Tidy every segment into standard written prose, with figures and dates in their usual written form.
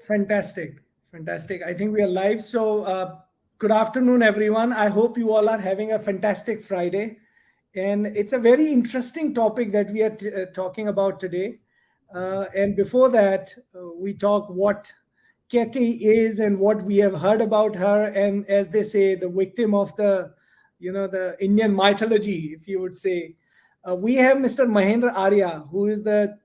Fantastic. Fantastic. I think we are live. So, good afternoon, everyone. I hope you all are having a fantastic Friday. And it's a very interesting topic that we are talking about today. And before that, we talk what Keke is and what we have heard about her. And as they say, the victim of the Indian mythology, if you would say. We have Mr. Mahendra Arya, who is the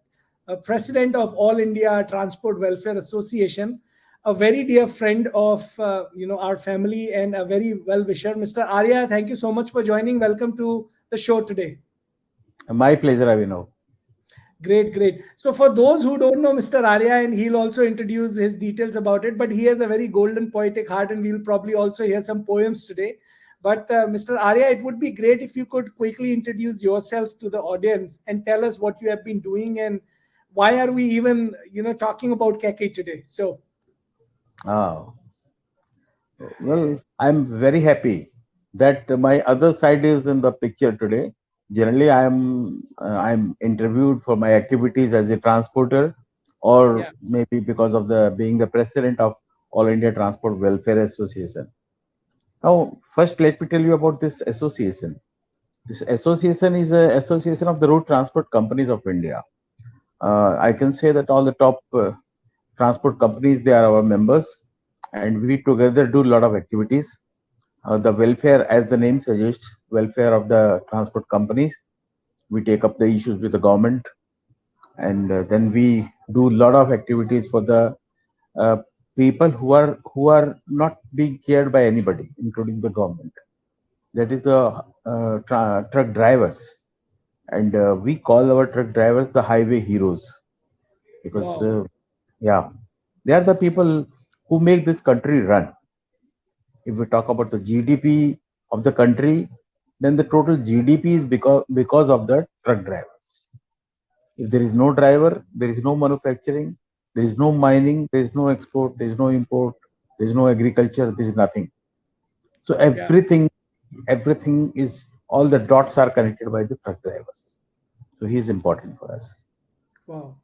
president of All India Transport Welfare Association, a very dear friend of our family and a very well wisher. Mr. Arya, thank you so much for joining. Welcome to the show today. My pleasure, Avinav. Great, great. So for those who don't know Mr. Arya, and he'll also introduce his details about it, but he has a very golden poetic heart, and we'll probably also hear some poems today. But Mr. Arya, it would be great if you could quickly introduce yourself to the audience and tell us what you have been doing and why are we even talking about Keke today. So Ah, well, I'm very happy that my other side is in the picture today. Generally, I'm interviewed for my activities as a transporter, or yeah, maybe because of the being the president of All India Transport Welfare Association. Now, first, let me tell you about this association. This association is a association of the road transport companies of India. I can say that all the top transport companies, they are our members, and we together do a lot of activities. The welfare, as the name suggests, welfare of the transport companies. We take up the issues with the government, and then we do a lot of activities for the uh, people who are not being cared by anybody, including the government. That is the truck drivers, and we call our truck drivers the highway heroes because wow, yeah, they are the people who make this country run. If we talk about the GDP of the country, then the total GDP is because of the truck drivers. If there is no driver, there is no manufacturing, there is no mining, there is no export, there is no import, there is no agriculture, there is nothing. So yeah, everything is all the dots are connected by the truck drivers. So he is important for us. wow.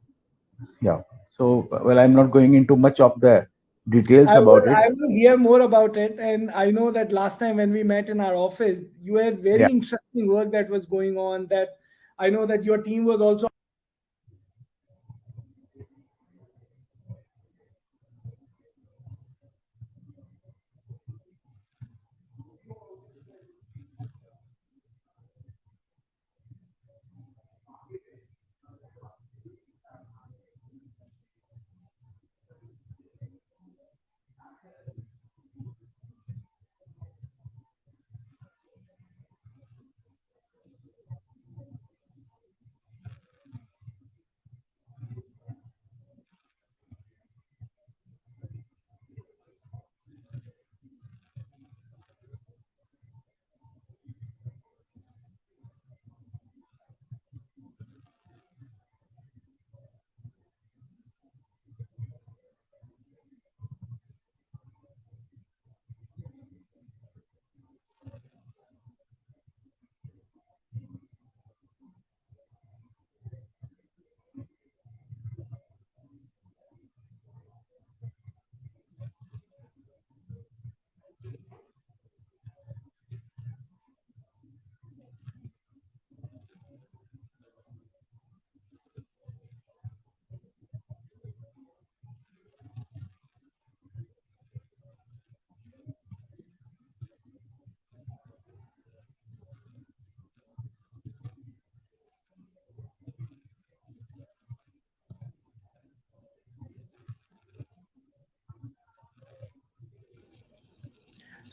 Yeah. So well, I'm not going into much of the details I will about it. I will hear more about it. And I know that last time when we met in our office, you had Yeah. very interesting work that was going on. That I know that your team was also.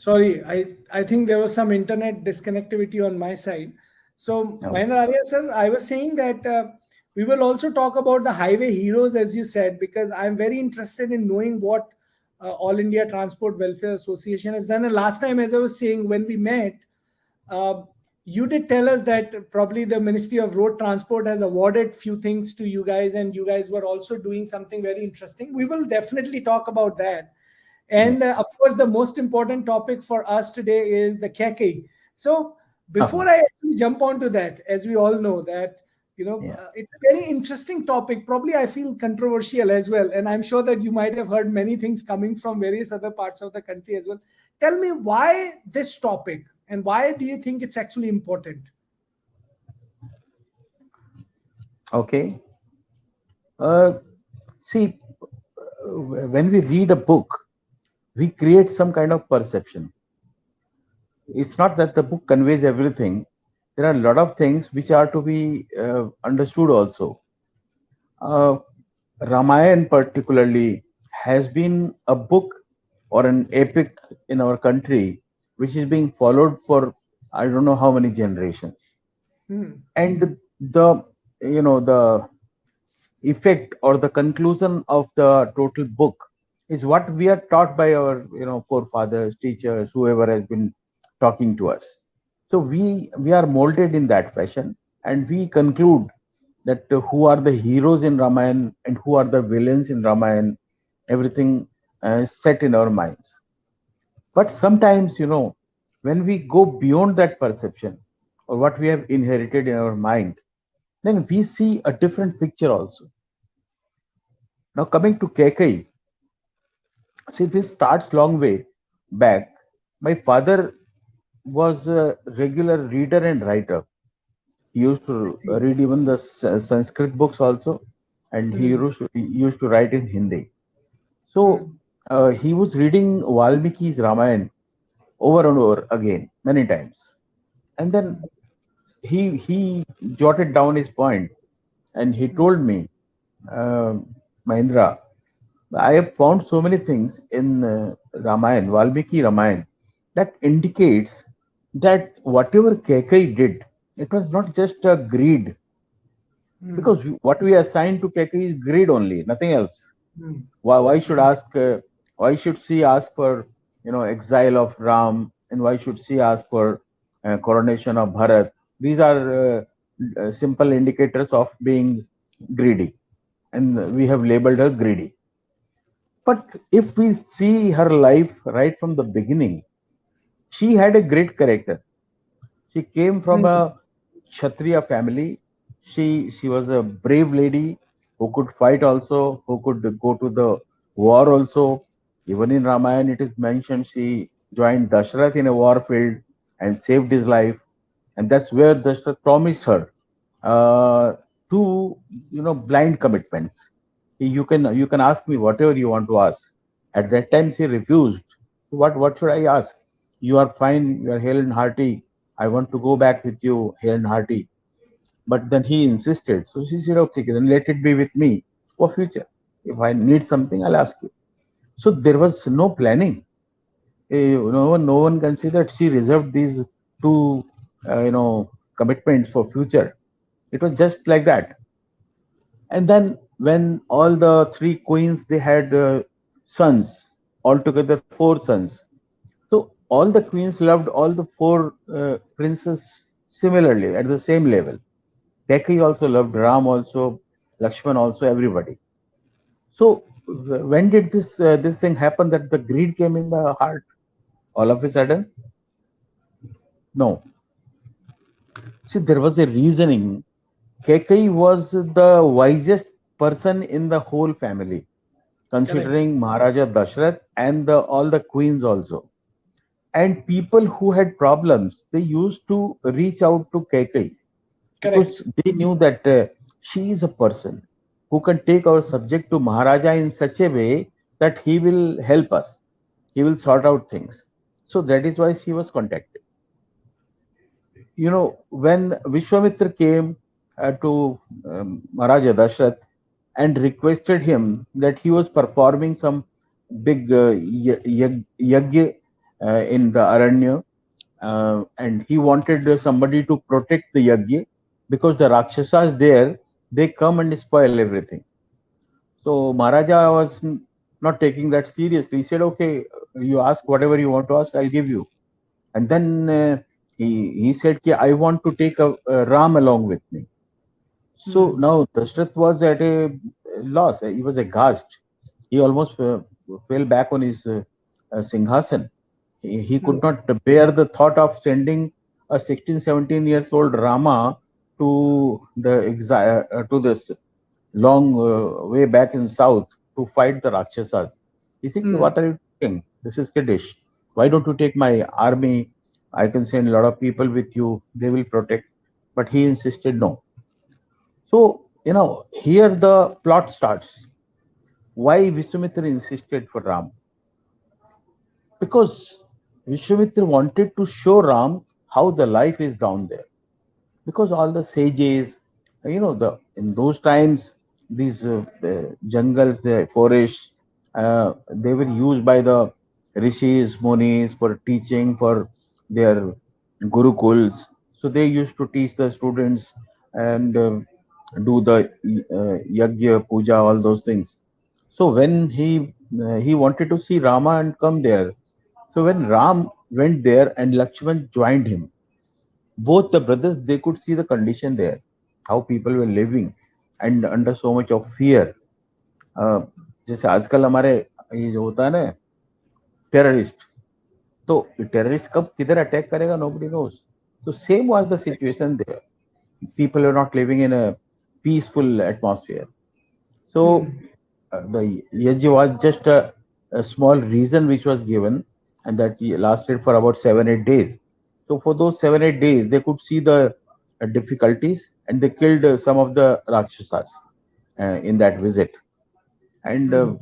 Sorry, I think there was some internet disconnectivity on my side. So, Okay. Mahendra Arya sir, I was saying that we will also talk about the highway heroes, as you said, because I'm very interested in knowing what All India Transport Welfare Association has done. And last time, as I was saying, when we met, uh, you did tell us that probably the Ministry of Road Transport has awarded few things to you guys, and you guys were also doing something very interesting. We will definitely talk about that. Yeah. And of course, the most important topic for us today is the Kaikayi. So before I actually jump onto that, as we all know that Yeah. It's a very interesting topic. Probably I feel controversial as well, and I'm sure that you might have heard many things coming from various other parts of the country as well. Tell me why this topic, and why do you think it's actually important? Okay. Uh, See, when we read a book, we create some kind of perception. It's not that the book conveys everything. There are a lot of things which are to be understood also. Uh, Ramayana, particularly, has been a book or an epic in our country which is being followed for I don't know how many generations. Hmm. And the the effect or the conclusion of the total book is what we are taught by our forefathers, teachers, whoever has been talking to us. So we are molded in that fashion, and we conclude that who are the heroes in Ramayana and who are the villains in Ramayana. Everything is set in our minds. But sometimes, when we go beyond that perception or what we have inherited in our mind, then we see a different picture also. Now, coming to Kekai, see, this starts long way back. My father was a regular reader and writer. He used I to see. read even the Sanskrit books also, and Hmm. he used to write in Hindi. So Hmm. he was reading Valmiki's Ramayana over and over again, many times. And then Hmm. he jotted down his points, and he Hmm. told me, uh, Mahindra, I have found so many things in Ramayana, Valmiki Ramayana, that indicates that whatever Kekai did, it was not just a greed, Hmm. because what we assign to Kekai is greed only, nothing else. Hmm. Why should why should she ask for exile of Ram, and why should she ask for coronation of Bharat? These are simple indicators of being greedy, and we have labeled her greedy. But if we see her life right from the beginning, she had a great character. She came from Hmm. a Kshatriya family. She was a brave lady who could fight also, who could go to the war also. Even in Ramayana, it is mentioned she joined Dashrath in a war field and saved his life, and that's where Dashrath promised her uh, two blind commitments. You can ask me whatever you want to ask. At that time, she refused. What should I ask? You are fine. You are hale and hearty. I want to go back with you, hale and hearty. But then he insisted. So she said, okay, then let it be with me for future. If I need something, I'll ask you. So there was no planning. No one can say that she reserved these two, commitments for future. It was just like that. And then when all the three queens they had sons, altogether four sons. So all the queens loved all the four princes similarly at the same level. Kaikeyi also loved Ram also, Lakshman also, everybody. So when did this thing happen that the greed came in the heart all of a sudden? No. See, there was a reasoning. Kaikeyi was the wisest person in the whole family, Correct. considering Maharaja Dashrath and all the queens also. And people who had problems, they used to reach out to Kaikeyi because Correct. they knew that she is a person who can take our subject to Maharaja in such a way that he will help us. He will sort out things. So that is why she was contacted. When Vishwamitra came to Maharaja Dashrath and requested him that he was performing some big yajna in the Aranya, and he wanted somebody to protect the yajna because the Rakshasas there, they come and spoil everything. So Maharaja was not taking that seriously. He said, okay, you ask whatever you want to ask, I'll give you. And then he said, "Ki, I want to take a Ram along with me." So Hmm. now Dashrath was at a loss. He was aghast. He almost fell back on his Singhasan. He Hmm. could not bear the thought of sending a 16, 17 years old Rama to the exile to this long way back in south to fight the Rakshasas. He said, Hmm. "What are you doing? This is kiddish. Why don't you take my army? I can send a lot of people with you. They will protect." But he insisted no. So, here the plot starts. Why Vishwamitra insisted for Ram? Because Vishwamitra wanted to show Ram how the life is down there. Because all the sages, the in those times, these jungles, the forests, they were used by the rishis, munis for teaching for their gurukuls. So they used to teach the students and do the yajna, puja, all those things. So when he wanted to see Rama and come there. So when Ram went there and Lakshman joined him, both the brothers, they could see the condition there, how people were living and under so much of fear. uh, जैसे आजकल हमारे ये जो होता है ना terrorist, तो terrorist कब किधर अटैक करेगा nobody knows. So same was the situation there. People are not living in a peaceful atmosphere. So Hmm. the yajna was just a small reason which was given, and that lasted for about 7 8 days. So for those 7 8 days, they could see the difficulties, and they killed some of the rakshasas in that visit. And Hmm.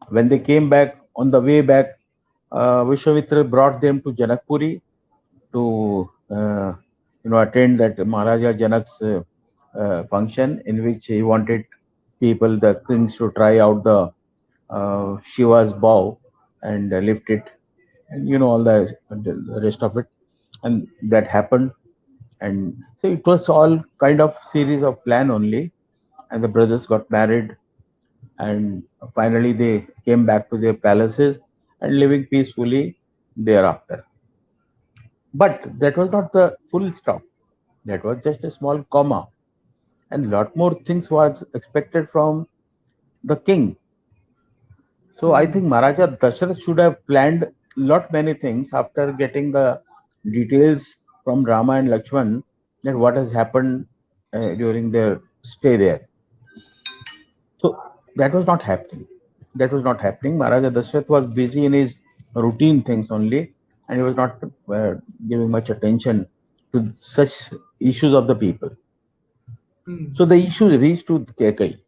when they came back on the way back, Vishwamitra brought them to Janakpuri to attend that Maharaja Janak's function, in which he wanted people, the kings, to try out the Shiva's bow and lift it, and all the rest of it, and that happened. And so it was all kind of series of plan only, and the brothers got married, and finally they came back to their palaces and living peacefully thereafter. But that was not the full stop. That was just a small comma, and lot more things was expected from the king. So I Hmm. think Maharaja Dasharath should have planned lot many things after getting the details from Rama and Lakshman, that what has happened during their stay there. So that was not happening. That was not happening. Maharaja Dasharath was busy in his routine things only, and he was not giving much attention to such issues of the people. Hmm. So the issues reached to Kaikayi,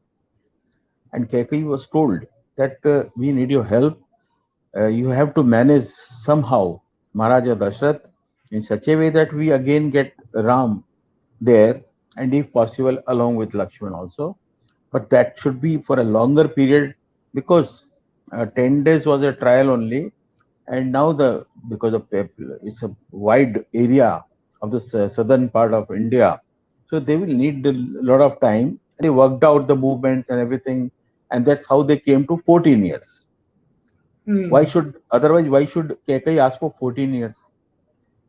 and Kaikayi was told that we need your help. You have to manage somehow Maharaja Dashrath in such a way that we again get Ram there, and if possible along with Lakshman also. But that should be for a longer period, because 10 days was a trial only, and now the because of it's a wide area of the southern part of India, so they will need a lot of time. They worked out the movements and everything, and that's how they came to 14 years. Why Hmm. should otherwise? Why should Kekai ask for 14 years?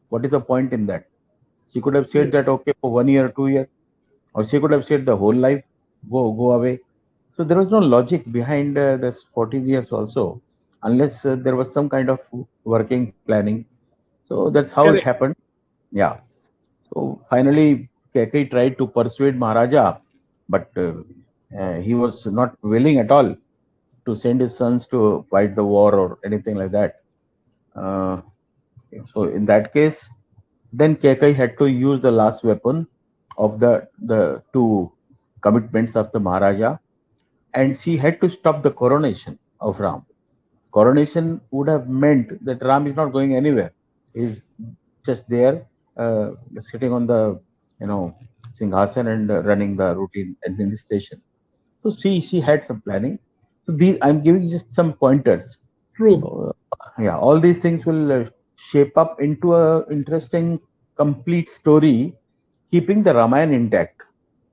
What is the point in that? She could have said that okay for 1 year, 2 year, or she could have said the whole life, go away. So there was no logic behind this 14 years also, unless there was some kind of working planning. So that's how it Correct. happened. Yeah. So finally, Kekai tried to persuade Maharaja, but he was not willing at all to send his sons to fight the war or anything like that. Uh, So in that case, then Kekai had to use the last weapon of the two commitments of the Maharaja, and she had to stop the coronation of Ram. Coronation would have meant that Ram is not going anywhere; he's just there, sitting on the you know Singhasan and running the routine administration. So she had some planning. So these I'm giving just some pointers. True. So, yeah, all these things will shape up into a interesting, complete story, keeping the Ramayana intact.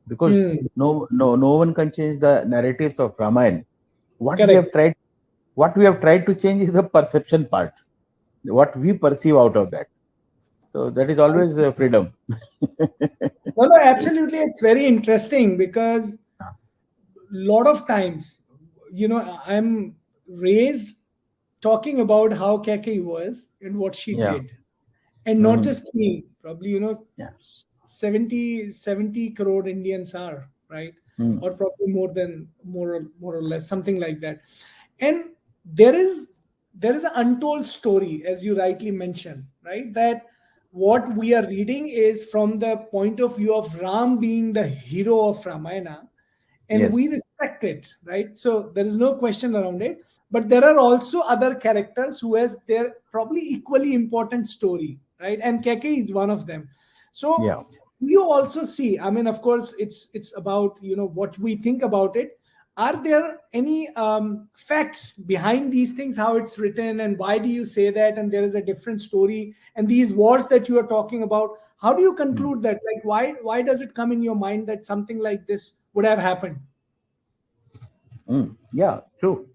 Because Hmm. no one can change the narratives of Ramayana. What we have Correct. tried, what we have tried to change is the perception part, what we perceive out of that. So that is I always see. freedom. No, no, absolutely. It's very interesting because lot of times, I'm raised talking about how Keke was and what she Yeah. did. And not Hmm. just me, probably, Yeah. 70 crore Indians are, right? Hmm. Or probably more or less, something like that. And there is there is an untold story, as you rightly mentioned, right? That what we are reading is from the point of view of Ram being the hero of Ramayana, and we Yes. respect it, right? So there is no question around it. But there are also other characters who has their probably equally important story, right? And Keke is one of them. So Yeah. you also see, I mean, of course, it's about, what we think about it. Are there any facts behind these things, how it's written, and why do you say that, and there is a different story, and these wars that you are talking about, how do you Hmm. conclude that? Like, why does it come in your mind that something like this would have happened? Yeah, true.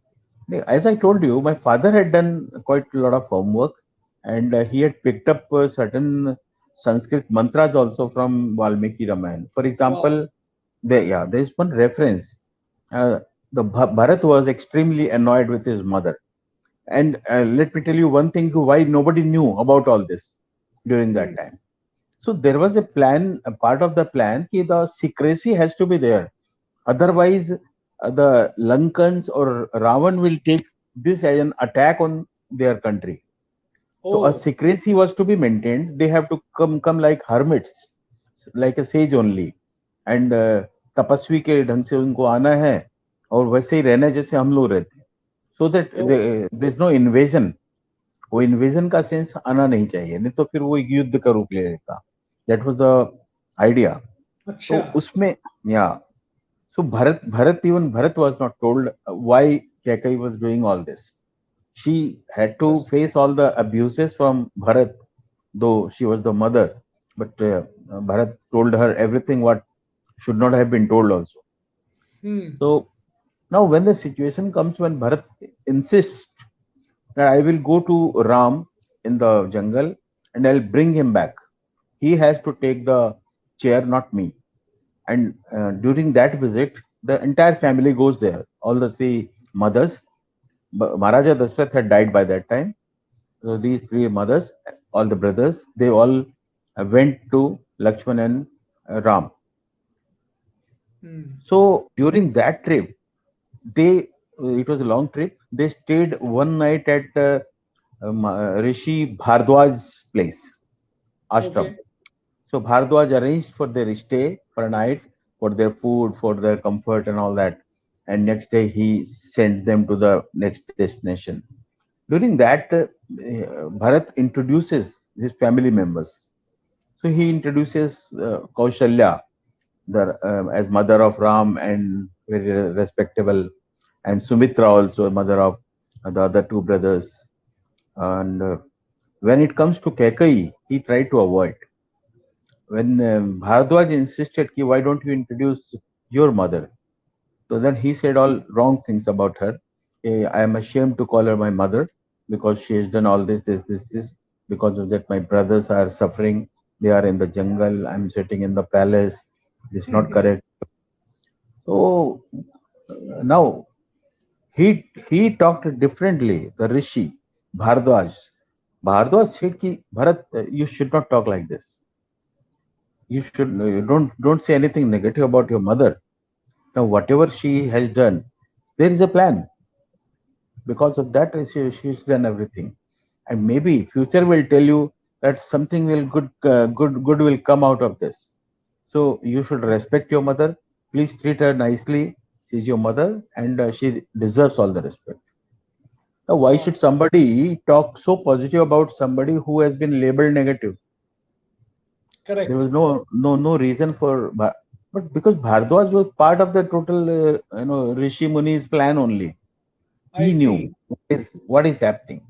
As I told you, my father had done quite a lot of homework, and he had picked up certain Sanskrit mantras also from Valmiki Ramayana. For Wow. example, there is one reference. Uh, Bharat was extremely annoyed with his mother, and let me tell you one thing: why nobody knew about all this during Hmm. that time. So there was a plan, a part of the plan, that the secrecy has to be there. Otherwise, the Lankans or Ravan will take this as an attack on their country. So a Oh. secrecy was to be maintained. They have to come like hermits, like a sage only, and तपस्वी के ढंग से उनको आना है और वैसे ही रहना है जैसे हम लोग रहते हैं. So that Oh. there is no invasion. वो इन्वेजन का सेंस आना नहीं चाहिए, नहीं तो फिर वो एक युद्ध का रूप ले लेता. That was the idea. तो Acha. उसमें या so Bharat was not told why Kaikayi was doing all this. She had to Interesting. face all the abuses from Bharat, though she was the mother. But Bharat told her everything what should not have been told also. Hmm. So now when the situation comes when Bharat insists that I will go to Ram in the jungle and I'll bring him back. He has to take the chair, not me. And during that visit, the entire family goes there. All the three mothers. Maharaja Dashrath had died by that time. So these three mothers, all the brothers, they all went to Lakshman and Ram. Hmm. So during that trip, they it was a long trip. They stayed one night at Rishi Bhardwaj's place, ashram. Okay. So Bhardwaj arranged for their stay for a night, for their food, for their comfort, and all that. And next day he sent them to the next destination. During that, Bharat introduces his family members. So he introduces Kaushalya, as mother of Ram and very respectable, and Sumitra also mother of the other two brothers. And when it comes to Kaikayi, he tried to avoid. When Bharadwaj insisted, ki, why don't you introduce your mother? So then he said all wrong things about her. I am ashamed to call her my mother because she has done all this. Because of that, my brothers are suffering. They are in the jungle. I'm sitting in the palace. It's not correct. So now he talked differently. The Rishi, Bharadwaj. Bharadwaj said, ki, Bharat, you should not talk like this. You should don't say anything negative about your mother. Now, whatever she has done, there is a plan. Because of that, she's done everything, and maybe future will tell you that something will good will come out of this. So you should respect your mother. Please treat her nicely. She's your mother, and she deserves all the respect. Now, why Wow. should somebody talk so positive about somebody who has been labeled negative? There Correct. was no reason for, but because Bhardwaj was part of the total, Rishi Muni's plan only. I He see. knew what is happening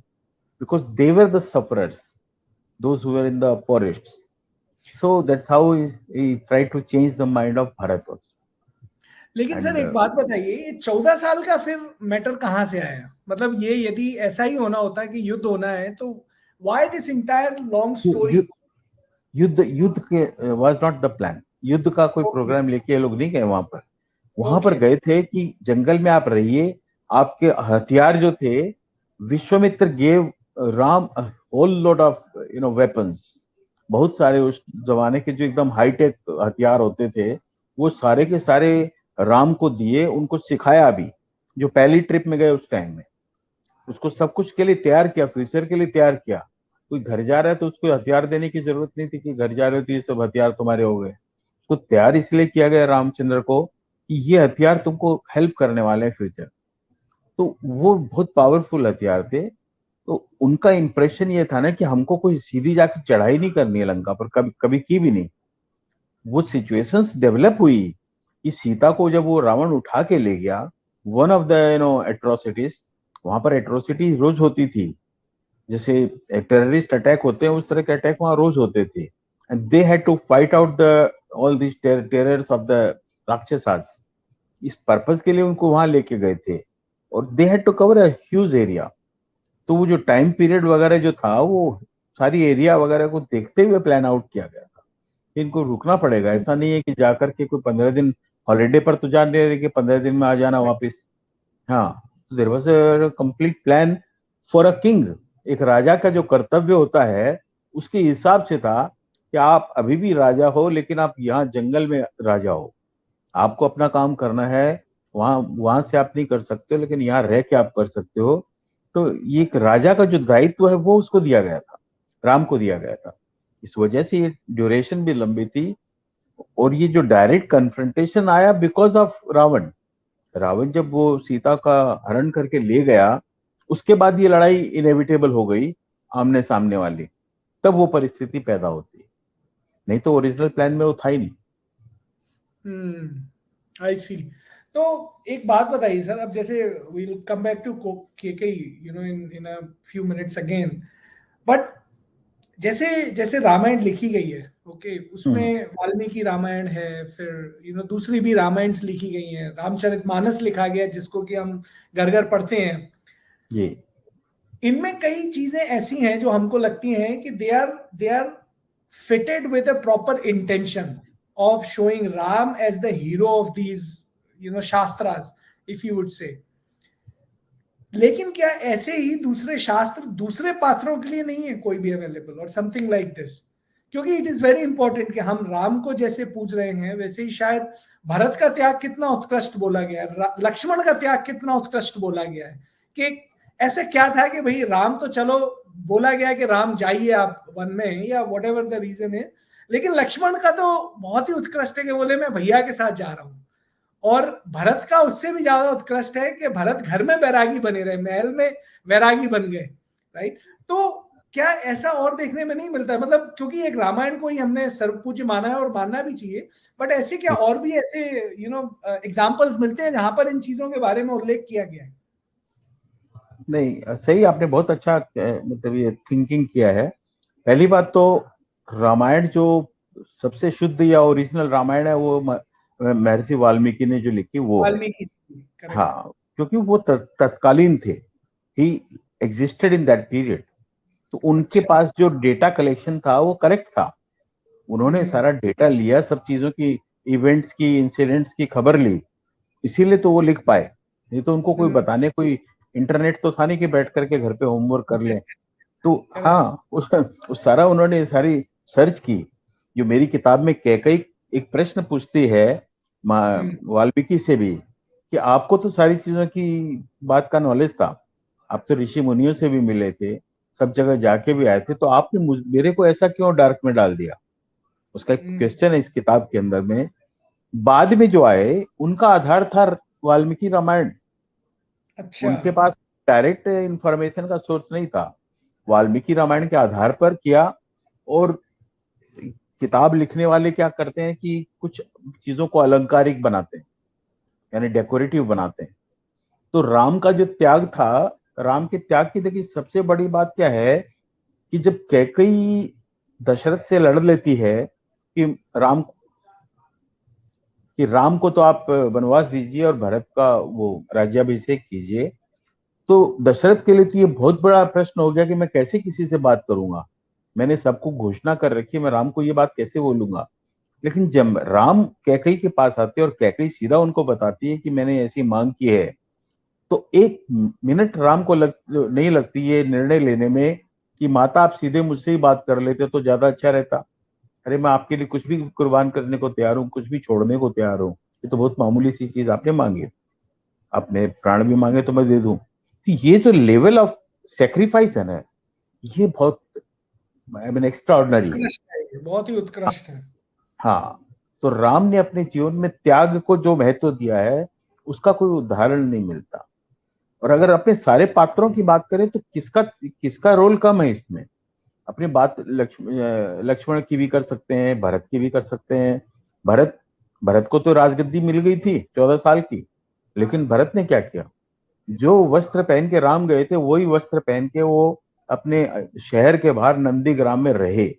because they were the sufferers, those who were in the forests. So that's how he tried to change the mind of Bharat also. लेकिन sir And एक बात बताइए, ये 14 साल का फिर matter कहाँ से आया? मतलब ये यदि ऐसा ही होना होता है कि युद्ध होना है, तो why this entire long you- story? युद्ध के वाज नॉट द प्लान. युद्ध का कोई Okay. प्रोग्राम लेके ये लोग नहीं गए वहां पर. वहां पर Okay. गए थे कि जंगल में आप रहिए. आपके हथियार जो थे, Vishwamitra gave Ram whole load of weapons. बहुत सारे उस जमाने के जो एकदम हाईटेक हथियार होते थे, वो सारे के सारे राम को दिए, उनको सिखाया भी, जो पहली ट्रिप में गए उस टाइम में उसको सब कुछ के लिए तैयार किया, फ्यूचर के लिए तैयार किया। कोई घर जा रहा है तो उसको हथियार देने की जरूरत नहीं थी कि घर जा रहे हो तो ये सब हथियार तुम्हारे हो गए। उसको तैयार इसलिए किया गया रामचंद्र को कि ये हथियार तुमको हेल्प करने वाले हैं फ्यूचर। तो वो बहुत पावरफुल हथियार थे। तो उनका इंप्रेशन ये था ना कि हमको कोई सीधी जाके चढ़ाई नहीं करनी है लंका पर, कभी कभी की भी नहीं। वो सिचुएशंस डेवलप हुई कि सीता को जब वो रावण उठा के ले गया, वन ऑफ द एट्रोसिटीज, वहां पर एट्रोसिटीज रोज होती थी, जैसे टेररिस्ट अटैक होते हैं उस तरह के अटैक वहां रोज होते थे। And they had to fight out the all this terrors of the rakshasas. इस पर्पस के लिए उनको वहां लेके गए थे, और they had to cover a huge area. तो वो जो टाइम पीरियड वगैरह जो था, वो सारी एरिया वगैरह को देखते हुए प्लान आउट किया गया था। इनको रुकना पड़ेगा, ऐसा नहीं है कि जाकर के कोई 15 दिन हॉलीडे पर तो जान रहे कि 15 दिन में आ जाना वापिस। हाँ, there was a complete plan for a king. एक राजा का जो कर्तव्य होता है उसके हिसाब से था कि आप अभी भी राजा हो, लेकिन आप यहाँ जंगल में राजा हो। आपको अपना काम करना है, वहां वहां से आप नहीं कर सकते, लेकिन यहाँ रह के आप कर सकते हो। तो ये एक राजा का जो दायित्व है वो उसको दिया गया था, राम को दिया गया था। इस वजह से ये ड्यूरेशन भी लंबी थी। और ये जो डायरेक्ट कन्फ्रंटेशन आया बिकॉज ऑफ रावण। रावण जब वो सीता का हरण करके ले गया, उसके बाद ये लड़ाई इनेविटेबल हो गई, आमने सामने वाली। तब वो परिस्थिति पैदा होती है, नहीं तो ओरिजिनल प्लान में वो था ही नहीं। आई सी। तो एक बात बताइए सर, अब जैसे will come back to Kaikeyi, in a few minutes again, but जैसे जैसे रामायण लिखी गई है, ओके, हम्म। उसमें वाल्मीकि रामायण है, फिर दूसरी भी रामायण लिखी गई हैं, रामचरितमानस लिखा गया जिसको कि हम घर घर पढ़ते हैं। जी। इनमें कई चीजें ऐसी हैं जो हमको लगती हैं कि they are fitted with a proper intention of showing Ram as the hero of these, shastras, if you would say. लेकिन क्या ऐसे ही दूसरे शास्त्र दूसरे पात्रों के लिए नहीं है कोई भी अवेलेबल और समथिंग लाइक दिस? क्योंकि इट इज वेरी इंपॉर्टेंट कि हम राम को जैसे पूज रहे हैं, वैसे ही शायद भरत का त्याग कितना उत्कृष्ट बोला गया है, लक्ष्मण का त्याग कितना उत्कृष्ट बोला गया है। कि ऐसे क्या था कि भाई राम तो चलो बोला गया कि राम जाइए आप वन में या वट एवर द रीजन है, लेकिन लक्ष्मण का तो बहुत ही उत्कृष्ट है कि बोले मैं भैया के साथ जा रहा हूं। और भरत का उससे भी ज्यादा उत्कृष्ट है कि भरत घर में बैरागी बने रहे, महल में वैरागी बन गए, राइट? तो क्या ऐसा और देखने में नहीं मिलता है? मतलब क्योंकि एक रामायण को ही हमने सर्वपूज्य माना है और मानना भी चाहिए, बट ऐसे क्या और भी ऐसे एग्जाम्पल्स मिलते हैं जहां पर इन चीजों के बारे में उल्लेख किया गया है? नहीं, सही, आपने बहुत अच्छा मतलब ये थिंकिंग किया है। पहली बात तो रामायण जो सबसे शुद्ध या ओरिजिनल रामायण है, वो महर्षि वाल्मीकि ने जो लिखी वो है। वाल्मीकि, करेक्ट। हाँ, क्योंकि वो तत्कालीन थे, ही एग्जिस्टेड इन दैट पीरियड। तो उनके अच्छा। पास जो डेटा कलेक्शन था वो करेक्ट था। उन्होंने हम्म। सारा डेटा लिया, सब चीजों की, इवेंट्स की, इंसिडेंट्स की खबर ली, इसीलिए तो वो लिख पाए। नहीं तो उनको कोई हम्म। बताने, कोई इंटरनेट तो था नहीं कि बैठ करके घर पे होमवर्क कर लें। तो करेक्ट। हाँ, उस सारा उन्होंने सारी सर्च की। जो मेरी किताब में कैकई एक प्रश्न पूछती है हम्म। वाल्मीकि से भी, कि आपको तो सारी चीजों की बात का नॉलेज था, आप तो ऋषि मुनियों से भी मिले थे, सब जगह जाके भी आए थे, तो आपने मेरे को ऐसा क्यों डार्क में डाल दिया? उसका एक हम्म। क्वेश्चन है इस किताब के अंदर में। बाद में जो आए उनका आधार था वाल्मीकि रामायण। अच्छा। उनके पास डायरेक्ट इंफॉर्मेशन का सोर्स नहीं था, वाल्मीकि रामायण के आधार पर किया। और किताब लिखने वाले क्या करते हैं कि कुछ चीजों को अलंकारिक बनाते हैं, यानी डेकोरेटिव बनाते हैं। तो राम का जो त्याग था, राम के त्याग की देखिए सबसे बड़ी बात क्या है, कि जब कैकई दशरथ से लड़ लेती है कि राम राम को तो आप वनवास दीजिए और भरत का वो राज्याभिषेक कीजिए, तो दशरथ के लिए तो ये बहुत बड़ा प्रश्न हो गया कि मैं कैसे किसी से बात करूंगा। मैंने सबको घोषणा कर रखी है, मैं राम को ये बात कैसे बोलूंगा? लेकिन जब राम कैकई के पास आते हैं और कैकई सीधा उनको बताती है कि मैंने ऐसी मांग की है, तो एक मिनट राम को नहीं लगती ये निर्णय लेने में कि माता आप सीधे मुझसे ही बात कर लेते तो ज्यादा अच्छा रहता। अरे मैं आपके लिए कुछ भी कुर्बान करने को तैयार हूँ, कुछ भी छोड़ने को तैयार हूँ, ये तो बहुत मामूली सी चीज आपने मांगी, आपने प्राण भी मांगे तो मैं दे दूं। तो ये जो लेवल ऑफ सेक्रीफाइस है ना, ये बहुत आई मीन एक्स्ट्रा है। उत्कृष्ट है ये, बहुत ही उत्कृष्ट है। हाँ, तो राम ने अपने जीवन में त्याग को जो महत्व दिया है, उसका कोई उदाहरण नहीं मिलता। और अगर अपने सारे पात्रों की बात करें तो किसका किसका रोल कम है इसमें? अपनी बात लक्ष्मण की भी कर सकते हैं, भरत की भी कर सकते हैं। भरत भरत को तो राजगद्दी मिल गई थी 14 साल की, लेकिन भरत ने क्या किया? जो वस्त्र पहन के राम गए थे वही वस्त्र पहन के वो अपने शहर के बाहर नंदी ग्राम में रहे।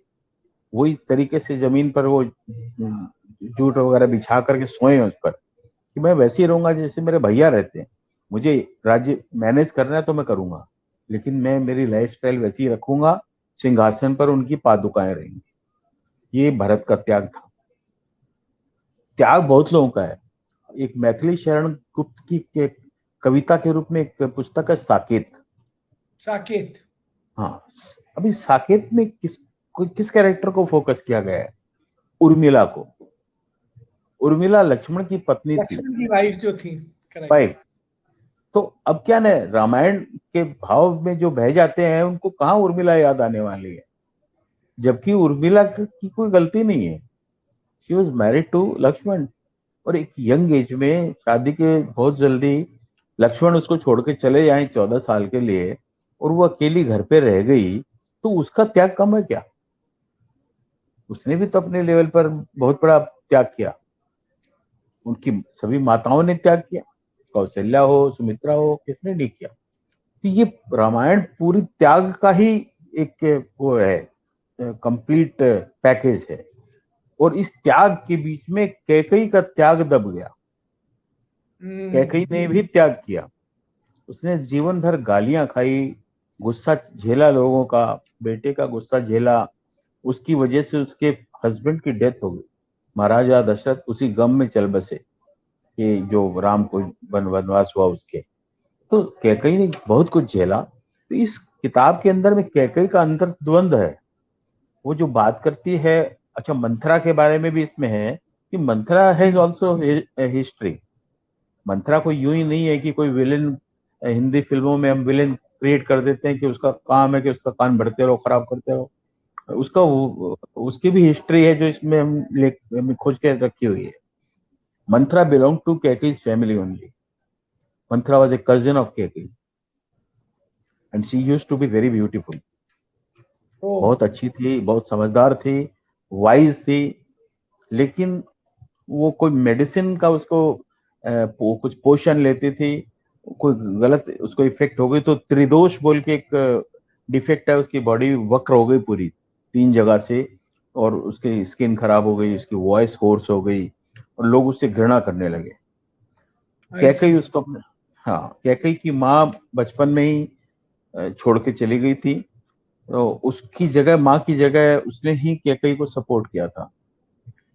वही तरीके से जमीन पर वो जूट वगैरह बिछा करके सोए उस पर, कि मैं वैसे ही रहूंगा जैसे मेरे भैया रहते हैं। मुझे राज्य मैनेज करना है तो मैं करूंगा, लेकिन मैं मेरी लाइफ स्टाइल वैसी ही रखूंगा, सिंहासन पर उनकी पादुकाएं रहेंगी। ये भरत का त्याग था। त्याग बहुत लोगों का है। एक मैथिली शरण गुप्त की एक कविता के रूप में एक पुस्तक है साकेत। साकेत। हाँ, अभी साकेत में किस कैरेक्टर को फोकस किया गया है? उर्मिला को। उर्मिला लक्ष्मण की पत्नी थी, लक्ष्मण की वाइफ जो थी। करेक्ट। वाइफ। तो अब क्या ना, रामायण के भाव में जो बह जाते हैं उनको कहाँ उर्मिला याद आने वाली है? जबकि उर्मिला की कोई गलती नहीं है। She was married to Lakshman, और एक यंग एज में शादी के बहुत जल्दी लक्ष्मण उसको छोड़ के चले जाए 14 साल के लिए, और वो अकेली घर पे रह गई, तो उसका त्याग कम है क्या? उसने भी तो अपने लेवल पर बहुत बड़ा त्याग किया। उनकी सभी माताओं ने त्याग किया, कौशल्या हो, सुमित्रा हो, किसने नहीं किया? तो ये रामायण पूरी त्याग का ही एक वो है, कंप्लीट पैकेज है। और इस त्याग के बीच में कैकई का त्याग दब गया। कैकई ने भी त्याग किया। उसने जीवन भर गालियां खाई, गुस्सा झेला लोगों का, बेटे का गुस्सा झेला। उसकी वजह से उसके हस्बैंड की डेथ हो गई। महाराजा दशरथ उसी गम में चल बसे कि जो राम को वनवास हुआ उसके। तो कैकई ने बहुत कुछ झेला। तो इस किताब के अंदर में कैकई का अंतर द्वंद है। वो जो बात करती है, अच्छा मंथरा के बारे में भी इसमें है कि Manthara has also history. Manthara कोई यूं ही नहीं है कि कोई विलेन। हिंदी फिल्मों में हम विलेन क्रिएट कर देते हैं कि उसका काम है कि उसका कान भरते रहो, खराब करते रहो। उसका उसकी भी हिस्ट्री है जो इसमें हम खोज के रखी हुई है। Manthara belong to Kaikeyi's family only. Manthara was a cousin of Kaikeyi, and she used to be very beautiful. Oh. बहुत अच्छी थी, बहुत समझदार थी, वाइज थी। लेकिन वो कोई मेडिसिन का उसको कुछ पोषण लेती थी, कोई गलत उसको इफेक्ट हो गई तो त्रिदोष बोल के एक डिफेक्ट है, उसकी बॉडी वक्र हो गई पूरी 3 जगह से, और उसकी स्किन खराब हो गई, उसकी वॉइस होर्स हो गई, और लोग उससे घृणा करने लगे। आई सी। कैकई उसको अपने, हाँ, कैकई की माँ बचपन में ही छोड़ के चली गई थी। तो उसकी जगह, माँ की जगह उसने ही कैकई को सपोर्ट किया था।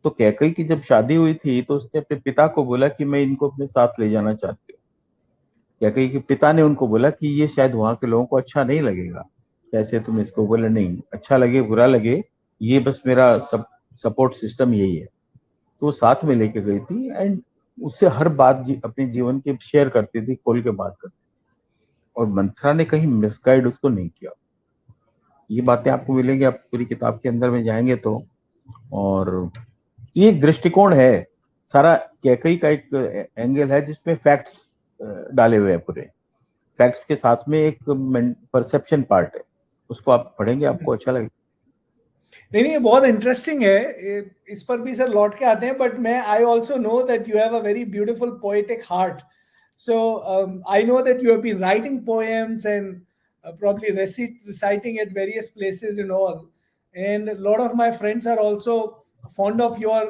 तो कैकई की जब शादी हुई थी तो उसने अपने पिता को बोला कि मैं इनको अपने साथ ले जाना चाहती हूँ। कैकई के पिता ने उनको बोला कि ये शायद वहां के लोगों को अच्छा नहीं लगेगा, कैसे तुम इसको? बोले नहीं, अच्छा लगे बुरा लगे, ये बस मेरा सपोर्ट सिस्टम यही है। तो वो साथ में लेके गई थी, एंड उससे हर बात अपने जीवन की शेयर करती थी, खोल के बात करती थी। और मंथरा ने कहीं मिसगाइड उसको नहीं किया। ये बातें आपको मिलेंगी, आप पूरी किताब के अंदर में जाएंगे तो। और ये एक दृष्टिकोण है, सारा कैकई का एक एंगल है जिसमें फैक्ट्स डाले हुए हैं पूरे। फैक्ट्स के साथ में एक परसेप्शन पार्ट है, उसको आप पढ़ेंगे आपको अच्छा लगेगा। नहीं नहीं, ये बहुत इंटरेस्टिंग है। इस पर भी सर लौट के आते हैं, बट मैं I also know that you have a very beautiful poetic heart. So I know that you have been writing poems and probably reciting at various places and all. And a lot of my friends are also fond of your,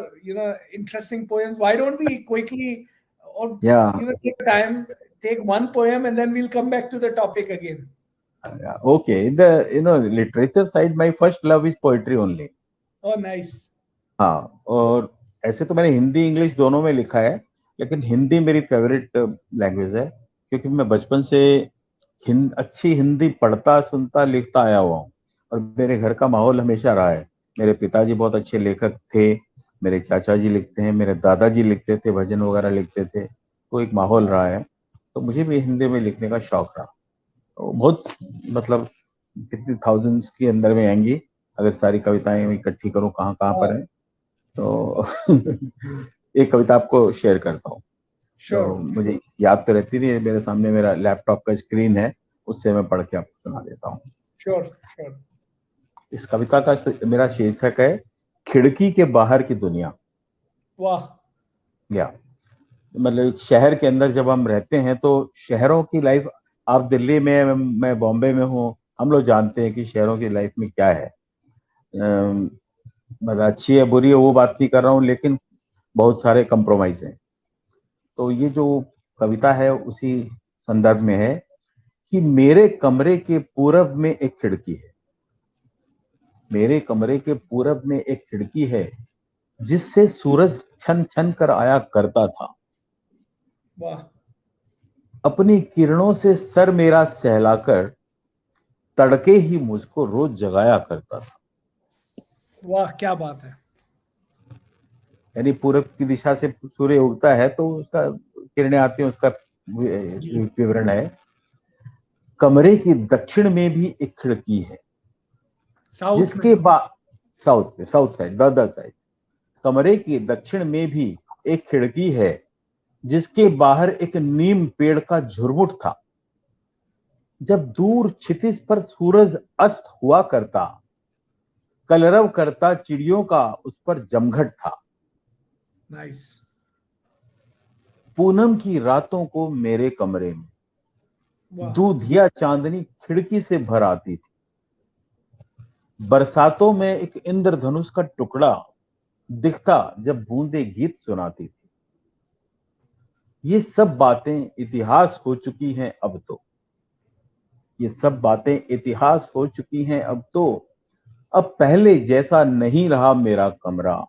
interesting poems. Why don't we quickly, or या take time, take one poem, and then we'll come back to the topic again. Okay, the literature side my first love is poetry only. Oh, nice. हाँ, और ऐसे तो मैंने Hindi English दोनों में लिखा है, लेकिन हिंदी मेरी फेवरेट लैंग्वेज है, क्योंकि मैं बचपन से अच्छी हिंदी पढ़ता सुनता लिखता आया हुआ हूँ। और मेरे घर का माहौल हमेशा रहा है। मेरे पिताजी बहुत अच्छे लेखक थे, मेरे चाचा जी लिखते हैं, मेरे दादाजी लिखते थे, भजन वगैरह लिखते थे, तो एक माहौल रहा है। तो मुझे भी हिंदी में लिखने का शौक रहा। तो बहुत, मतलब कितनी थाउजेंड्स के अंदर में आएंगी अगर सारी कविताएं मैं इकट्ठी करूं, कहाँ कहाँ पर है तो एक कविता आपको शेयर करता हूँ। श्योर। तो मुझे याद तो रहती नहीं, मेरे सामने मेरा लैपटॉप का स्क्रीन है, उससे मैं पढ़ के आपको सुना देता हूँ। Sure sure. इस कविता का मेरा शीर्षक है खिड़की के बाहर की दुनिया। वाह। या मतलब शहर के अंदर जब हम रहते हैं तो शहरों की लाइफ, आप दिल्ली में, मैं बॉम्बे में हूँ, हम लोग जानते हैं कि शहरों की लाइफ में क्या है। मतलब अच्छी है बुरी है वो बात नहीं कर रहा हूँ, लेकिन बहुत सारे कंप्रोमाइज हैं। तो ये जो कविता है उसी संदर्भ में है कि मेरे कमरे के पूरब में एक खिड़की है, मेरे कमरे के पूरब में एक खिड़की है जिससे सूरज छन छन कर आया करता था, वाह। अपनी किरणों से सर मेरा सहलाकर तड़के ही मुझको रोज जगाया करता था। वाह क्या बात है। यानी पूरब की दिशा से सूर्य उगता है तो उसका किरणें आती हैं, उसका जी। विवरण है। कमरे की दक्षिण में भी एक खिड़की है साउथ में। जिसके बाद, साउथ में, साउथ साइड, द साइड, कमरे की दक्षिण में भी एक खिड़की है जिसके बाहर एक नीम पेड़ का झुरमुट था। जब दूर क्षितिज पर सूरज अस्त हुआ करता, कलरव करता चिड़ियों का उस पर जमघट था। नाइस। पूनम की रातों को मेरे कमरे में वाह। दूधिया चांदनी खिड़की से भर आती थी। बरसातों में एक इंद्रधनुष का टुकड़ा दिखता जब बूंदे गीत सुनाती थी। ये सब बातें इतिहास हो चुकी हैं अब तो, ये सब बातें इतिहास हो चुकी हैं अब तो। अब पहले जैसा नहीं रहा मेरा कमरा,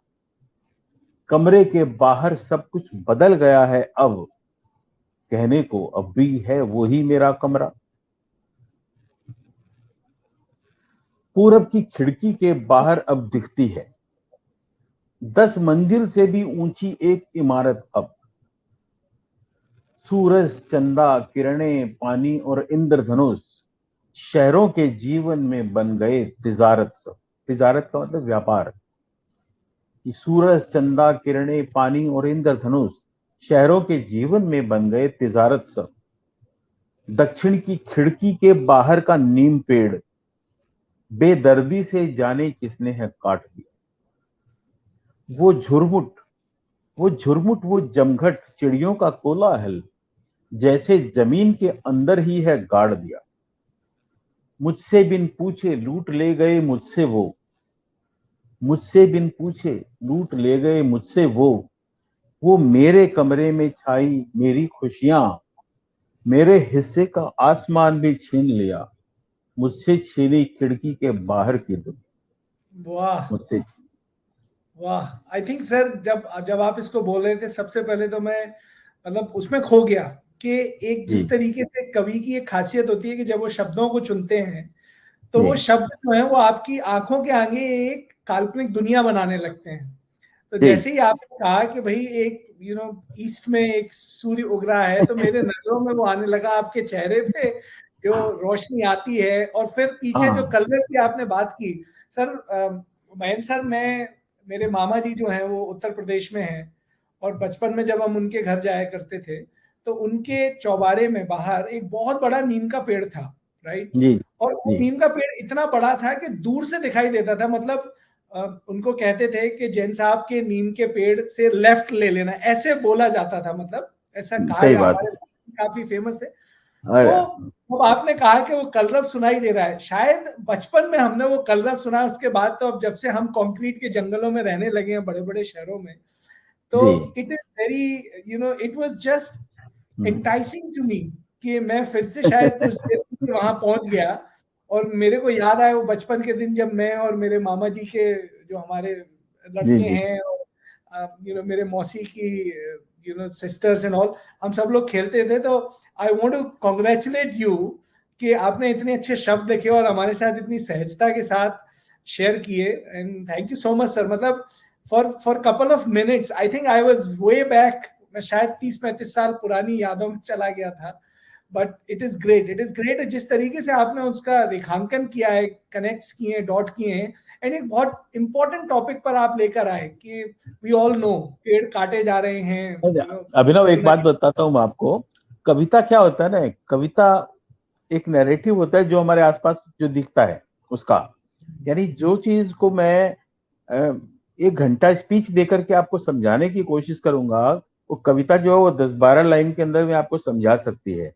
कमरे के बाहर सब कुछ बदल गया है अब, कहने को अब भी है वही मेरा कमरा। पूरब की खिड़की के बाहर अब दिखती है 10 मंजिल से भी ऊंची एक इमारत अब। सूरज, चंदा, किरणें, पानी और इंद्रधनुष शहरों के जीवन में बन गए तिजारत सब। तिजारत का मतलब व्यापार। कि सूरज, चंदा, किरणें, पानी और इंद्रधनुष शहरों के जीवन में बन गए तिजारत सब। दक्षिण की खिड़की के बाहर का नीम पेड़ बेदर्दी से जाने किसने है काट दिया। वो झुरमुट, वो जमघट चिड़ियों का कोलाहल जैसे जमीन के अंदर ही है गाड़ दिया। मुझसे बिन पूछे लूट ले गए मुझसे वो, मुझसे बिन पूछे लूट ले गए मुझसे वो मेरे कमरे में छाई मेरी खुशियां, मेरे हिस्से का आसमान भी छीन लिया, मुझसे छीनी खिड़की के बाहर की दुनिया, वाह। मुझसे। वाह। आई थिंक सर, जब जब आप इसको बोल रहे थे सबसे पहले तो मैं मतलब उसमें खो गया कि एक जी जिस तरीके से कवि की एक खासियत होती है कि जब वो शब्दों को चुनते हैं तो जी वो शब्द जो है वो आपकी आंखों के आगे एक काल्पनिक दुनिया बनाने लगते हैं। तो जी जैसे ही आपने कहा कि भाई एक ईस्ट में एक सूर्य उग रहा है तो मेरे नजरों में वो आने लगा, आपके चेहरे पे जो रोशनी आती है और फिर पीछे जो हाँ कलर की आपने बात की। सर महेंद्र सर, मैं मेरे मामा जी जो हैं वो उत्तर प्रदेश में हैं और बचपन में जब हम उनके घर जाया करते थे तो उनके चौबारे में बाहर एक बहुत बड़ा नीम का पेड़ था। राइट। जी और वो जी नीम का पेड़ इतना बड़ा था कि दूर से दिखाई देता था, मतलब उनको कहते थे कि जैन साहब के नीम के पेड़ से लेफ्ट ले लेना, ऐसे बोला जाता था, मतलब ऐसा कहा सही गया, बात हमारे काफी फेमस थे। है। तो अब आपने कहा कि वो कलरव सुनाई दे रहा है, शायद बचपन में हमने वो कलरव सुना, उसके बाद तो अब जब से हम कंक्रीट के जंगलों में रहने लगे हैं बड़े बड़े शहरों में, तो ji it is very, it was just hmm, enticing to me कि मैं फिर से शायद कुछ देर के लिए वहां पहुंच गया और मेरे को याद आया वो बचपन के दिन जब मैं और मेरे मामा जी के जो हमारे जी लड़के जी हैं और मेरे मौसी की सिस्टर्स एंड ऑल, हम सब लोग खेलते थे। तो I want to congratulate you कि आपने इतने अच्छे शब्द लिखे और हमारे साथ इतनी सहजता के साथ शेयर किए, and thank you so much sir. मतलब for couple of minutes I think I was way back, मैं शायद 30-35 साल पुरानी यादों में चला गया था। But it is great, it is great जिस तरीके से आपने उसका रेखांकन किया है, कनेक्ट्स किए हैं, डॉट किए हैं, एंड एक बहुत इंपॉर्टेंट टॉपिक पर आप लेकर आए कि वी ऑल नो पेड़ काटे जा रहे हैं, अभिनव, एक बात बताता हूँ मैं आपको। कविता क्या होता है ना, कविता एक नैरेटिव होता है जो हमारे आसपास जो दिखता है उसका, यानी जो चीज को मैं 1 घंटा स्पीच देकर के आपको समझाने की कोशिश करूंगा, वो कविता जो है वो 10-12 लाइन के अंदर में आपको समझा सकती है।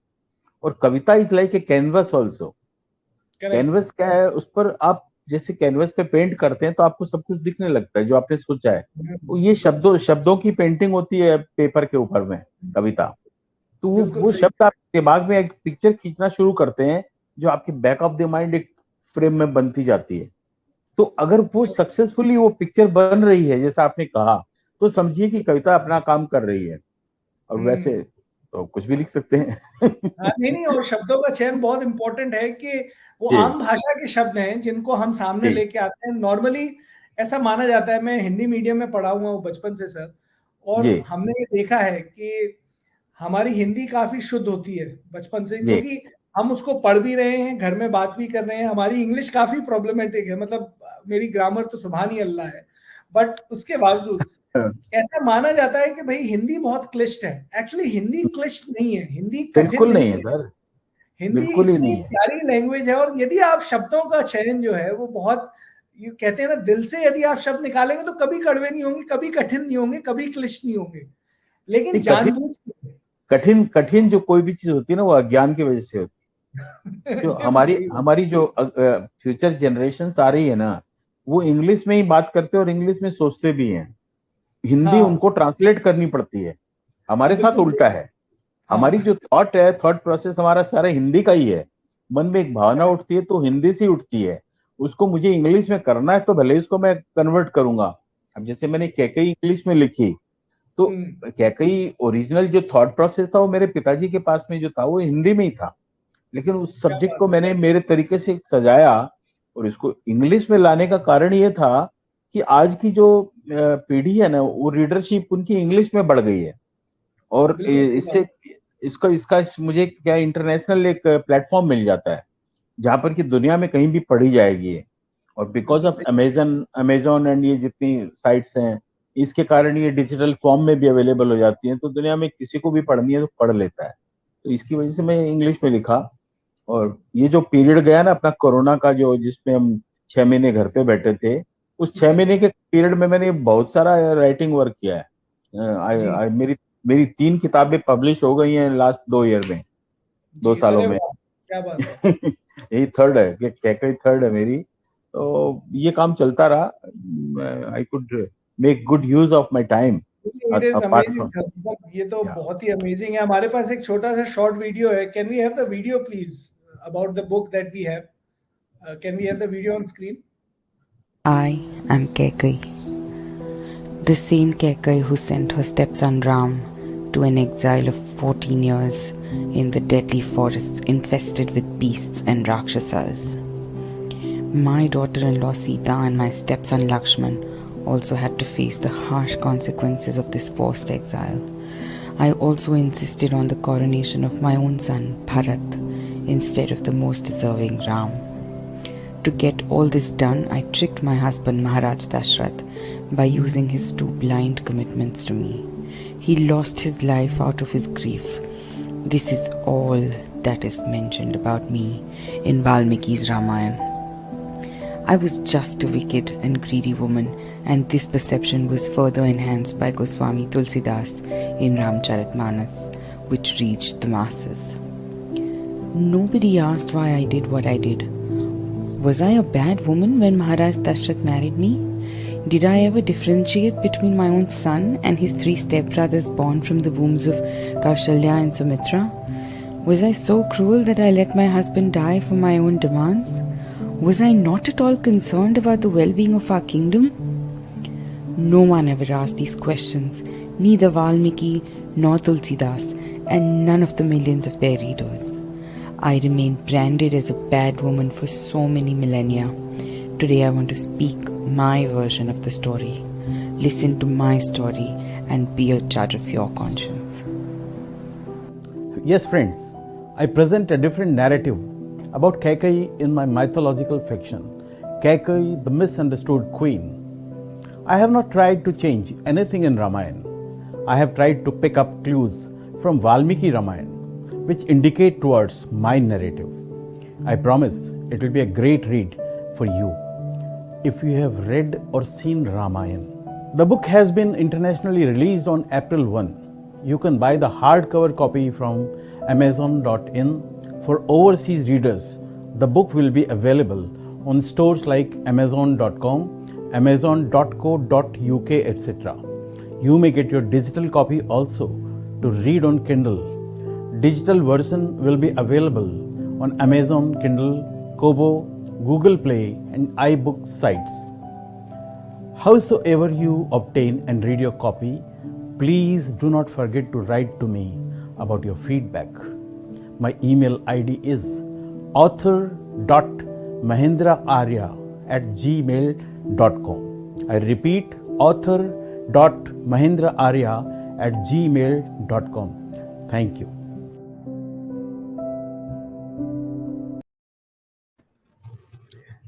और kavita is like a canvas also. Correct. Canvas क्या है, उस पर आप जैसे कैनवस पे पेंट करते हैं तो आपको सब कुछ दिखने लगता है जो आपने सोचा है। वो ये शब्दों शब्दों की पेंटिंग होती है पेपर के ऊपर में, कविता। तो वो बिल्कुल वो सही। शब्द आपके दिमाग में एक पिक्चर खींचना शुरू करते हैं जो आपके बैक ऑफ द माइंड एक फ्रेम में बनती जाती है। तो अगर वो सक्सेसफुली वो पिक्चर बन रही है जैसा आपने कहा, तो समझिए कि कविता अपना काम कर रही है। और वैसे तो कुछ भी लिख सकते हैं। हाँ, नहीं नहीं, और शब्दों का चयन बहुत इंपॉर्टेंट है कि वो जी आम भाषा के शब्द हैं जिनको हम सामने जी लेके आते हैं। नॉर्मली ऐसा माना जाता है, मैं हिंदी मीडियम में पढ़ा हुआ हूँ बचपन से सर, जी और हमने ये देखा है कि हमारी हिंदी काफी शुद्ध होती है बचपन से, जी। क्योंकि हम उसको पढ़ भी रहे हैं, घर में बात भी कर रहे हैं। हमारी इंग्लिश काफी प्रॉब्लमेटिक है, मतलब मेरी ग्रामर तो सुभान ही अल्लाह है, बट उसके बावजूद ऐसा माना जाता है कि भाई हिंदी बहुत क्लिष्ट है। एक्चुअली हिंदी क्लिष्ट नहीं है, हिंदी कठिन बिल्कुल नहीं नहीं है है। सर, हिंदी बिल्कुल ही इतनी नहीं है। प्यारी लैंग्वेज है, और यदि आप शब्दों का चयन जो है वो बहुत, ये कहते हैं ना, दिल से यदि आप शब्द निकालेंगे तो कभी कड़वे नहीं होंगे, कभी कठिन नहीं होंगे, कभी क्लिष्ट नहीं होंगे, लेकिन नहीं, कठिन जानबूझ के कठिन कठिन जो कोई भी चीज होती है ना, वो अज्ञान की वजह से होती है। जो ये भी हमारी सही बात। हमारी जो फ्यूचर जनरेशन आ रही है ना, वो इंग्लिश में ही बात करते हैं और इंग्लिश में सोचते भी हैं। हिंदी हाँ उनको ट्रांसलेट करनी पड़ती है। हाँ, हमारे साथ बिल्कुल सही। उल्टा है। हमारी हाँ जो थॉट है, थॉट प्रोसेस हमारा सारा हिंदी का ही है। मन में एक भावना उठती है तो हिंदी से ही उठती है। उसको मुझे इंग्लिश में करना है तो भले ही उसको मैं कन्वर्ट करूंगा। अब जैसे मैंने कैकई इंग्लिश में लिखी, तो कैकई ओरिजिनल जो थॉट प्रोसेस था वो मेरे पिताजी के पास में जो था वो हिंदी में ही था। लेकिन उस क्या सब्जेक्ट बात को मैंने मेरे तरीके से सजाया और इसको इंग्लिश में लाने का कारण ये था कि आज की जो पीढ़ी है ना, वो रीडरशिप उनकी इंग्लिश में बढ़ गई है। है, और बिल्कुल सही बात। इससे इसका इसका मुझे क्या इंटरनेशनल एक प्लेटफॉर्म मिल जाता है जहां पर कि दुनिया में कहीं भी पढ़ी जाएगी ये। और बिकॉज बिल्कुल ऑफ सही। अमेजन अमेजोन एंड ये जितनी साइट्स हैं, इसके कारण ये डिजिटल फॉर्म में भी अवेलेबल हो जाती हैं, तो दुनिया में किसी को भी पढ़नी है तो पढ़ लेता है। तो इसकी वजह से मैं इंग्लिश में लिखा। और ये जो पीरियड गया ना अपना कोरोना का, जो जिसमें हम 6 महीने घर पे बैठे थे, उस छह जी महीने के पीरियड में मैंने बहुत सारा राइटिंग वर्क किया है। जी मेरी मेरी 3 किताबें पब्लिश हो गई हैं लास्ट 2 ईयर में, दो जी, सालों अरे में। वाह, क्या बात है। यही थर्ड है कि कैकई थर्ड है मेरी। तो ये काम चलता रहा। I could make good use of my time it is apart amazing from. Sir, मतलब ये तो या बहुत ही अमेजिंग है। हमारे पास एक छोटा सा शॉर्ट वीडियो है, can we have the video please, about the book that we have, can we have the video on screen? I am Kaikayi, the same Kaikayi who sent her stepson Ram to an exile of 14 years in the deadly forests infested with beasts and rakshasas. My daughter-in-law Sita and my stepson Lakshman also had to face the harsh consequences of this forced exile. I also insisted on the coronation of my own son, Bharat, instead of the most deserving Ram. To get all this done, I tricked my husband Maharaj Dashrath by using his 2 blind commitments to me. He lost his life out of his grief. This is all that is mentioned about me in Valmiki's Ramayana. I was just a wicked and greedy woman, and this perception was further enhanced by Goswami Tulsidas in Ramcharitmanas, which reached the masses. Nobody asked why I did what I did. Was I a bad woman when Maharaj Dashrath married me? Did I ever differentiate between my own son and his 3 stepbrothers born from the wombs of Kaushalya and Sumitra? Was I so cruel that I let my husband die for my own demands? Was I not at all concerned about the well-being of our kingdom? No one ever asked these questions, neither Valmiki nor Tulsidas, and none of the millions of their readers. I remained branded as a bad woman for so many millennia. Today I want to speak my version of the story. Listen to my story and be a judge of your conscience. Yes, friends, I present a different narrative about Kaikayi in my mythological fiction, Kaikayi, the misunderstood queen. I have not tried to change anything in Ramayana. I have tried to pick up clues from Valmiki Ramayana, which indicate towards my narrative. I promise it will be a great read for you if you have read or seen Ramayana. The book has been internationally released on April 1. You can buy the hardcover copy from Amazon.in. For overseas readers, the book will be available on stores like Amazon.com, Amazon.co.uk, etc. You may get your digital copy also to read on Kindle. Digital version will be available on Amazon Kindle, Kobo, Google Play and iBook sites. Howsoever you obtain and read your copy, please do not forget to write to me about your feedback. My email ID is author.mahendraarya@gmail.com. I repeat, author.mahendraarya@gmail.com. Thank you.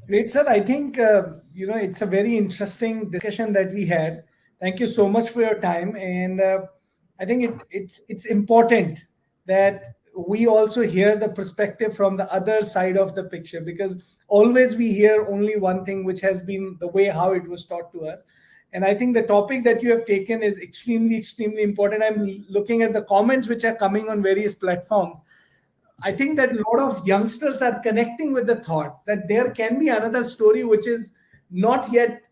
Great, sir. I think it's a very interesting discussion that we had. Thank you so much for your time, and I think it's important that we also hear the perspective from the other side of the picture, because always we hear only one thing, which has been the way how it was taught to us. And I think the topic that you have taken is extremely important. I'm looking at the comments which are coming on various platforms. I think that a lot of youngsters are connecting with the thought that there can be another story which is not yet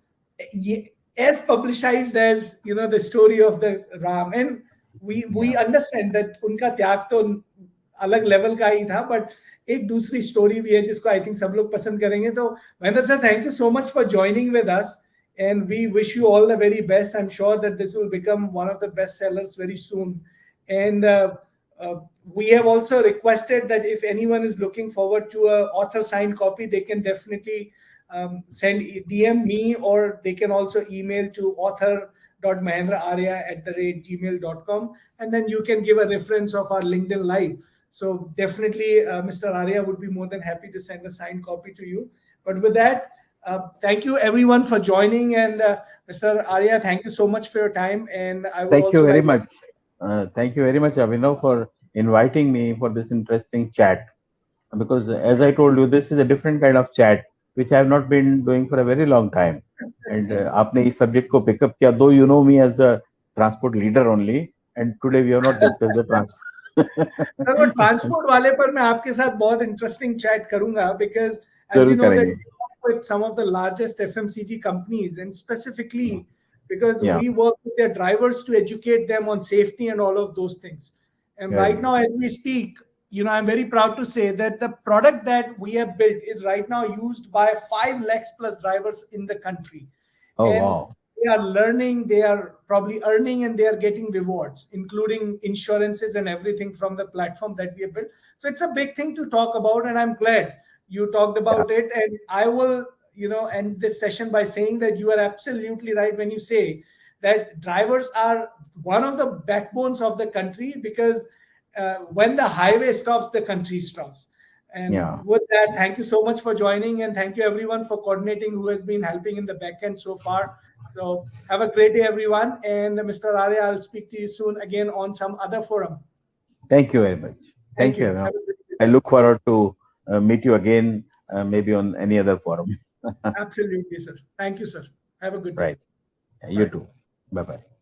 as publicized as the story of the Ram. And we understand that उनका त्याग तो अलग level का ही था, but एक दूसरी story भी है जिसको आई थिंक सब लोग पसंद करेंगे. तो Mahendra sir, thank you so much for joining with us, and we wish you all the very best. I'm sure that this will become one of the best sellers very soon. And we have also requested that if anyone is looking forward to a author signed copy, they can definitely send DM me, or they can also email to author.mahendraarya@gmail.com, and then you can give a reference of our LinkedIn live. So definitely Mr. Arya would be more than happy to send a signed copy to you. But with that, thank you everyone for joining, and Mr. Arya, thank you so much for your time. And I would Thank you also very like much. Thank you very much, Abhinav, for inviting me for this interesting chat. Because as I told you, this is a different kind of chat which I have not been doing for a very long time. And आपने इस subject को pick up किया, though you know me as the transport leader only, and today we have not discussed the transport. Sir, वो transport वाले पर मैं आपके साथ बहुत इंटरेस्टिंग चैट करूंगा, बिकॉज as you जरूर know that करेंगे. we work with some of the largest FMCG companies, and specifically because Yeah. we work with their drivers to educate them on safety and all of those things. And right now, as we speak, I'm very proud to say that the product that we have built is right now used by 5 lakhs plus drivers in the country. Oh, And wow. they are learning, they are probably earning, and they are getting rewards, including insurances and everything from the platform that we have built. So it's a big thing to talk about, and I'm glad you talked about it. And I will end this session by saying that you are absolutely right when you say that drivers are one of the backbones of the country, because when the highway stops, the country stops. And with that, thank you so much for joining, and thank you everyone for coordinating who has been helping in the back end so far. So have a great day, everyone. And Mr. Arya, I'll speak to you soon again on some other forum. Thank you very much. Thank you. I look forward to meet you again, maybe on any other forum. Absolutely, sir. Thank you, sir. Have a good day. Right. You too. Bye-bye.